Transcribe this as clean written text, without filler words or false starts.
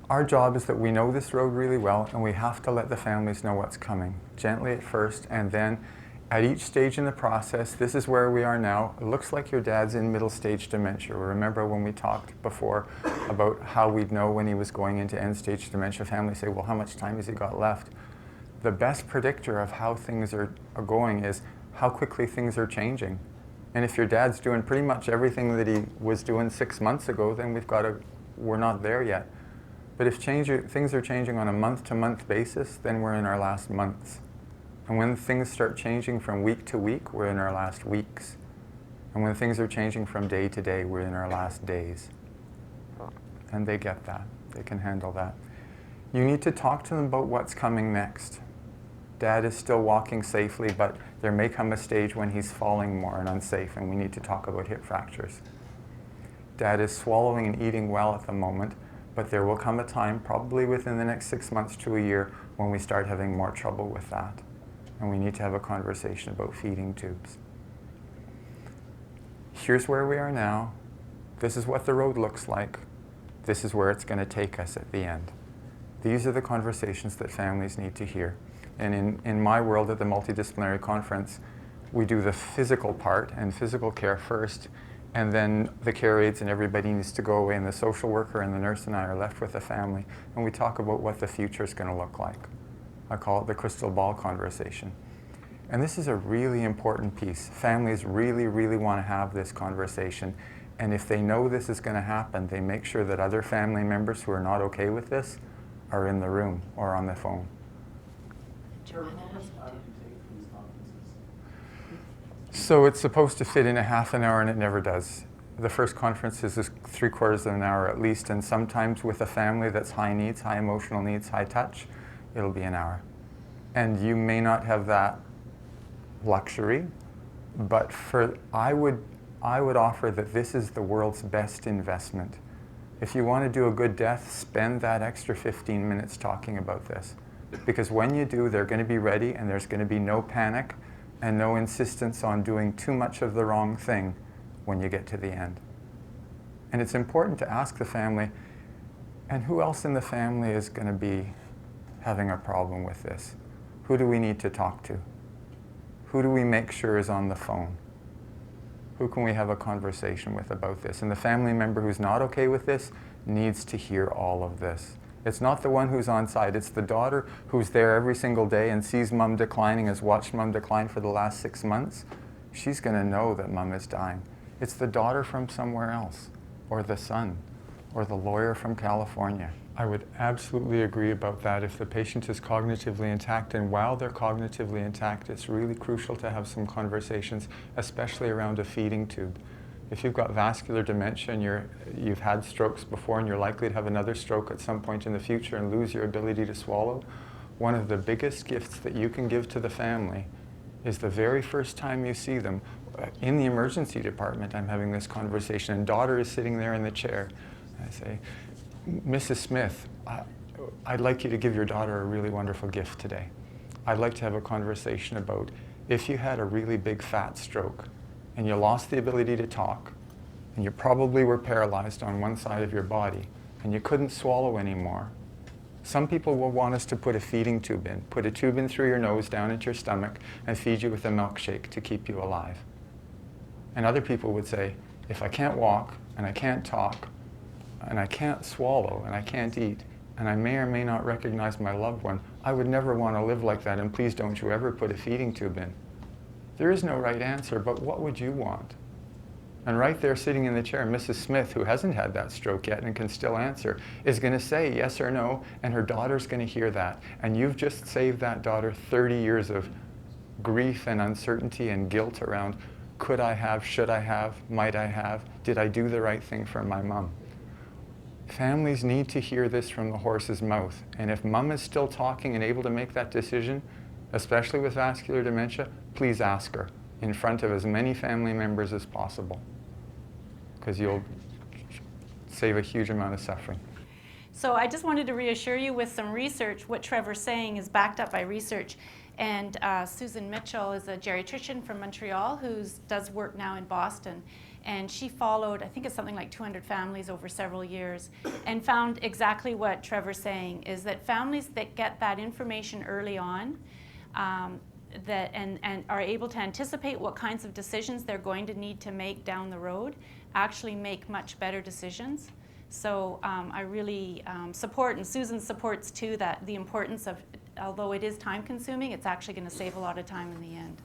Our job is that we know this road really well, and we have to let the families know what's coming, gently at first, and then at each stage in the process. This is where we are now. It looks like your dad's in middle stage dementia. Remember when we talked before about how we'd know when he was going into end stage dementia? Families say, well, how much time has he got left? The best predictor of how things are going is how quickly things are changing. And if your dad's doing pretty much everything that he was doing 6 months ago, then we're not there yet. But if things are changing on a month-to-month basis, then we're in our last months. And when things start changing from week to week, we're in our last weeks. And when things are changing from day to day, we're in our last days. And they get that. They can handle that. You need to talk to them about what's coming next. Dad is still walking safely, but there may come a stage when he's falling more and unsafe, and we need to talk about hip fractures. Dad is swallowing and eating well at the moment, but there will come a time, probably within the next 6 months to a year, when we start having more trouble with that. And we need to have a conversation about feeding tubes. Here's where we are now. This is what the road looks like. This is where it's going to take us at the end. These are the conversations that families need to hear. And in my world at the Multidisciplinary Conference, we do the physical part and physical care first, and then the care aides and everybody needs to go away, and the social worker and the nurse and I are left with the family, and we talk about what the future is going to look like. I call it the crystal ball conversation. And this is a really important piece. Families really, really want to have this conversation. And if they know this is going to happen, they make sure that other family members who are not okay with this are in the room or on the phone. So it's supposed to fit in a half an hour, and it never does. The first conference is 3/4 of an hour at least, and sometimes with a family that's high needs, high emotional needs, high touch, it'll be an hour. And you may not have that luxury, but I would offer that this is the world's best investment. If you want to do a good death, spend that extra 15 minutes talking about this. Because when you do, they're going to be ready, and there's going to be no panic and no insistence on doing too much of the wrong thing when you get to the end. And it's important to ask the family, and who else in the family is going to be having a problem with this? Who do we need to talk to? Who do we make sure is on the phone? Who can we have a conversation with about this? And the family member who's not okay with this needs to hear all of this. It's not the one who's on site, it's the daughter who's there every single day and sees mom declining, has watched mom decline for the last 6 months. She's going to know that mom is dying. It's the daughter from somewhere else, or the son, or the lawyer from California. I would absolutely agree about that if the patient is cognitively intact, and while they're cognitively intact, it's really crucial to have some conversations, especially around a feeding tube. If you've got vascular dementia and you've had strokes before and you're likely to have another stroke at some point in the future and lose your ability to swallow, one of the biggest gifts that you can give to the family is the very first time you see them. In the emergency department, I'm having this conversation, and daughter is sitting there in the chair. I say, Mrs. Smith, I'd like you to give your daughter a really wonderful gift today. I'd like to have a conversation about if you had a really big fat stroke, and you lost the ability to talk, and you probably were paralyzed on one side of your body, and you couldn't swallow anymore. Some people will want us to put a feeding tube in, put a tube in through your nose, down into your stomach, and feed you with a milkshake to keep you alive. And other people would say, if I can't walk, and I can't talk, and I can't swallow, and I can't eat, and I may or may not recognize my loved one, I would never want to live like that, and please don't you ever put a feeding tube in. There is no right answer, but what would you want? And right there sitting in the chair, Mrs. Smith, who hasn't had that stroke yet and can still answer, is going to say yes or no, and her daughter's going to hear that. And you've just saved that daughter 30 years of grief and uncertainty and guilt around, could I have, should I have, might I have, did I do the right thing for my mom? Families need to hear this from the horse's mouth. And if mom is still talking and able to make that decision, especially with vascular dementia, please ask her in front of as many family members as possible, because you'll save a huge amount of suffering. So I just wanted to reassure you with some research. What Trevor's saying is backed up by research. And Susan Mitchell is a geriatrician from Montreal who does work now in Boston. And she followed, I think it's something like 200 families over several years, and found exactly what Trevor's saying, is that families that get that information early on, and are able to anticipate what kinds of decisions they're going to need to make down the road, actually make much better decisions. So I really support, and Susan supports too, that the importance of, although it is time consuming, it's actually going to save a lot of time in the end.